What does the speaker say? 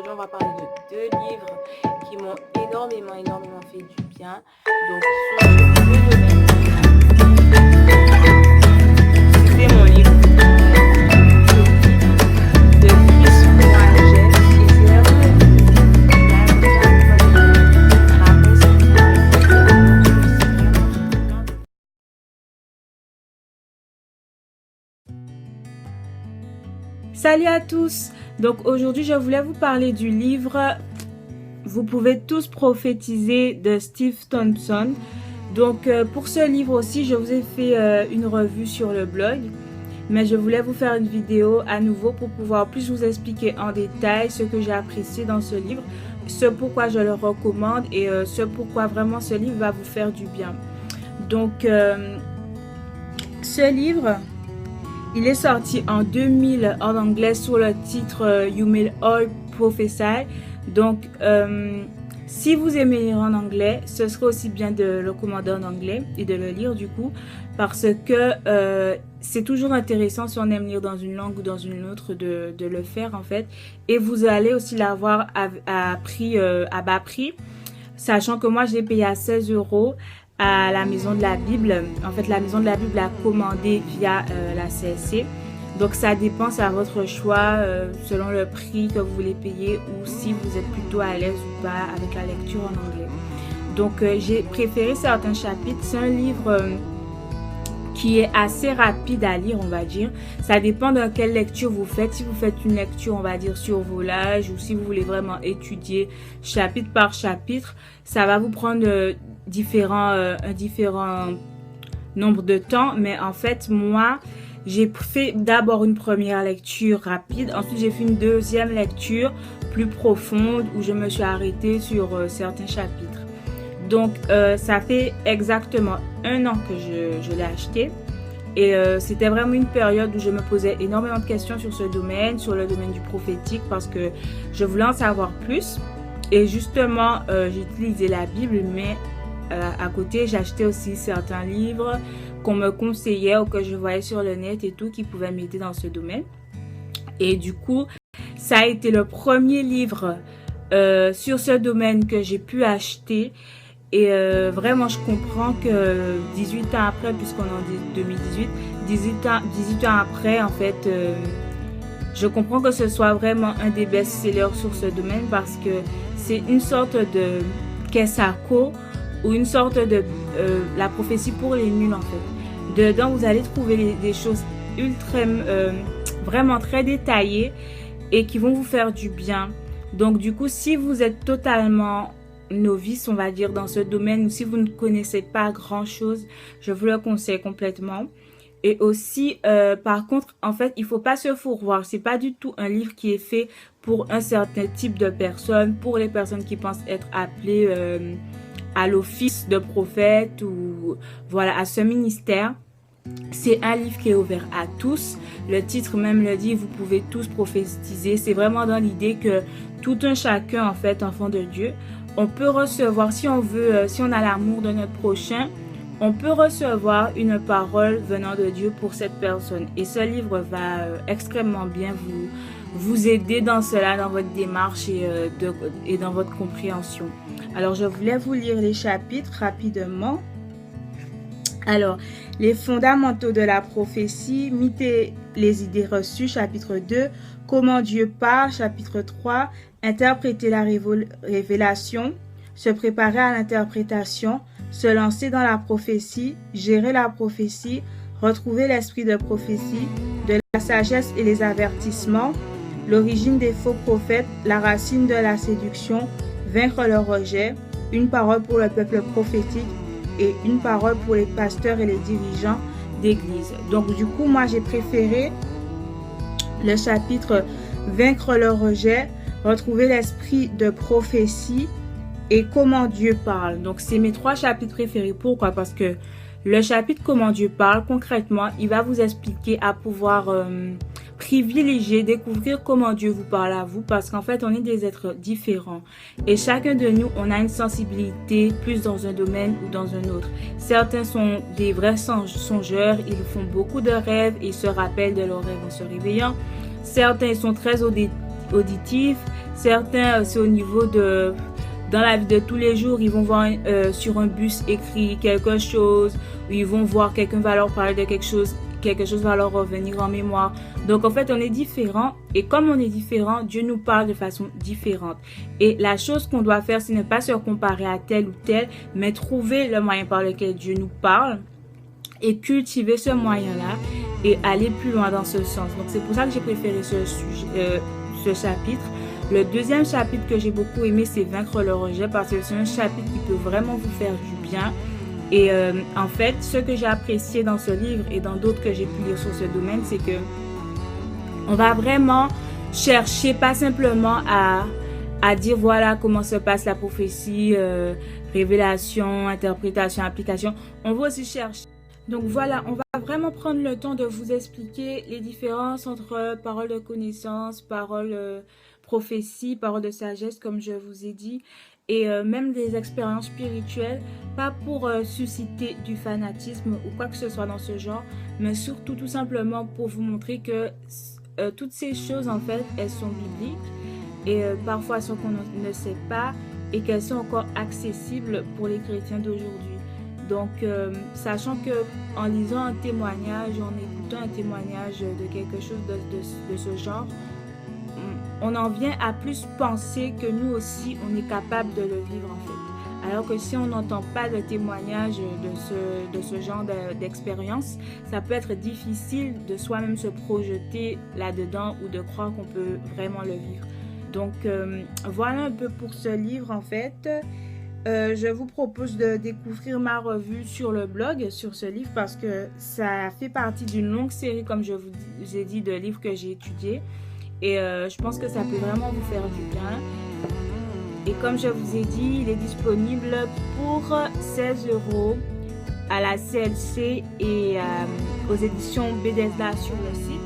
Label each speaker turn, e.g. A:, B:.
A: aujourd'hui, on va parler de deux livres qui m'ont énormément fait du bien. Donc, ils sont sur deux domaines. C'est mon livre de Chris Moaget et c'est
B: Salut à tous! Donc aujourd'hui je voulais vous parler du livre Vous pouvez tous prophétiser de Steve Thompson. Donc pour ce livre aussi je vous ai fait une revue sur le blog, mais je voulais vous faire une vidéo à nouveau pour pouvoir plus vous expliquer en détail ce que j'ai apprécié dans ce livre, ce pourquoi je le recommande et ce pourquoi vraiment ce livre va vous faire du bien. Donc ce livre, il est sorti en 2000 en anglais sous le titre You May All Prophesy. Donc, si vous aimez lire en anglais, ce serait aussi bien de le commander en anglais et de le lire du coup, parce que c'est toujours intéressant si on aime lire dans une langue ou dans une autre de le faire en fait. Et vous allez aussi l'avoir à bas prix, sachant que moi je l'ai payé à 16 € à la Maison de la Bible. En fait, la Maison de la Bible a commandé via la CSC. Donc, ça dépend, c'est à votre choix, selon le prix que vous voulez payer ou si vous êtes plutôt à l'aise ou pas avec la lecture en anglais. Donc, j'ai préféré certains chapitres. C'est un livre qui est assez rapide à lire, on va dire. Ça dépend de quelle lecture vous faites. Si vous faites une lecture, on va dire, sur volage ou si vous voulez vraiment étudier chapitre par chapitre, ça va vous prendre un différent nombre de temps. Mais en fait, moi, j'ai fait d'abord une première lecture rapide. Ensuite, j'ai fait une deuxième lecture plus profonde où je me suis arrêtée sur certains chapitres. Donc, ça fait exactement 1 an que je l'ai acheté. Et c'était vraiment une période où je me posais énormément de questions sur ce domaine, sur le domaine du prophétique, parce que je voulais en savoir plus. Et justement, j'ai utilisé la Bible, mais à côté, j'achetais aussi certains livres qu'on me conseillait ou que je voyais sur le net et tout, qui pouvaient m'aider dans ce domaine. Et du coup, ça a été le premier livre sur ce domaine que j'ai pu acheter. Et vraiment, je comprends que 18 ans après, puisqu'on est en 2018, 18 ans après, en fait, je comprends que ce soit vraiment un des best-sellers sur ce domaine parce que c'est une sorte de Kesako ou une sorte de la prophétie pour les nuls, en fait. Dedans, vous allez trouver des choses vraiment très détaillées et qui vont vous faire du bien. Donc, du coup, si vous êtes totalement novice, on va dire, dans ce domaine, ou si vous ne connaissez pas grand chose, je vous le conseille complètement. Et aussi, par contre, en fait, il faut pas se fourvoyer. C'est pas du tout un livre qui est fait pour un certain type de personnes, pour les personnes qui pensent être appelées à l'office de prophète ou voilà, à ce ministère. C'est un livre qui est ouvert à tous. Le titre même le dit, vous pouvez tous prophétiser. C'est vraiment dans l'idée que tout un chacun, en fait, enfant de Dieu, on peut recevoir, si on veut, si on a l'amour de notre prochain, on peut recevoir une parole venant de Dieu pour cette personne. Et ce livre va extrêmement bien vous aider dans cela, dans votre démarche et dans votre compréhension. Alors, je voulais vous lire les chapitres rapidement. Alors, les fondamentaux de la prophétie, mythes et les idées reçues, chapitre 2, comment Dieu parle, chapitre 3, interpréter la révélation, se préparer à l'interprétation, se lancer dans la prophétie, gérer la prophétie, retrouver l'esprit de prophétie, de la sagesse et les avertissements, l'origine des faux prophètes, la racine de la séduction, vaincre le rejet, une parole pour le peuple prophétique et une parole pour les pasteurs et les dirigeants d'église. Donc du coup, moi j'ai préféré le chapitre vaincre le rejet, retrouver l'esprit de prophétie et comment Dieu parle. Donc c'est mes 3 chapitres préférés. Pourquoi? Parce que le chapitre comment Dieu parle, concrètement, il va vous expliquer à pouvoir privilégier, découvrir comment Dieu vous parle à vous, parce qu'en fait on est des êtres différents et chacun de nous on a une sensibilité plus dans un domaine ou dans un autre. Certains sont des vrais songeurs, ils font beaucoup de rêves et se rappellent de leurs rêves en se réveillant. Certains sont très auditifs, Certains, c'est au niveau de... Dans la vie de tous les jours, ils vont voir sur un bus écrit quelque chose, ou ils vont voir quelqu'un va leur parler de quelque chose va leur revenir en mémoire. Donc en fait, on est différents et comme on est différents, Dieu nous parle de façon différente. Et la chose qu'on doit faire, c'est ne pas se comparer à tel ou tel, mais trouver le moyen par lequel Dieu nous parle et cultiver ce moyen-là et aller plus loin dans ce sens. Donc c'est pour ça que j'ai préféré ce chapitre. Le deuxième chapitre que j'ai beaucoup aimé, c'est Vaincre le rejet, parce que c'est un chapitre qui peut vraiment vous faire du bien. Et en fait, ce que j'ai apprécié dans ce livre et dans d'autres que j'ai pu lire sur ce domaine, c'est que on va vraiment chercher, pas simplement à dire voilà comment se passe la prophétie, révélation, interprétation, application. On va aussi chercher. Donc voilà, on va vraiment prendre le temps de vous expliquer les différences entre parole de connaissance, parole prophétie, parole de sagesse, comme je vous ai dit, et même des expériences spirituelles, pas pour susciter du fanatisme ou quoi que ce soit dans ce genre, mais surtout tout simplement pour vous montrer que toutes ces choses, en fait, elles sont bibliques et parfois elles sont qu'on ne sait pas et qu'elles sont encore accessibles pour les chrétiens d'aujourd'hui. Donc, sachant que en lisant un témoignage, en écoutant un témoignage de quelque chose de ce genre, on en vient à plus penser que nous aussi, on est capable de le vivre en fait. Alors que si on n'entend pas de témoignage de ce genre d'expérience, ça peut être difficile de soi-même se projeter là-dedans ou de croire qu'on peut vraiment le vivre. Donc, voilà un peu pour ce livre en fait. Je vous propose de découvrir ma revue sur le blog, sur ce livre, parce que ça fait partie d'une longue série, comme je vous ai dit, de livres que j'ai étudiés. Et je pense que ça peut vraiment vous faire du bien. Et comme je vous ai dit, il est disponible pour 16 € à la CLC et aux éditions Bethesda sur le site.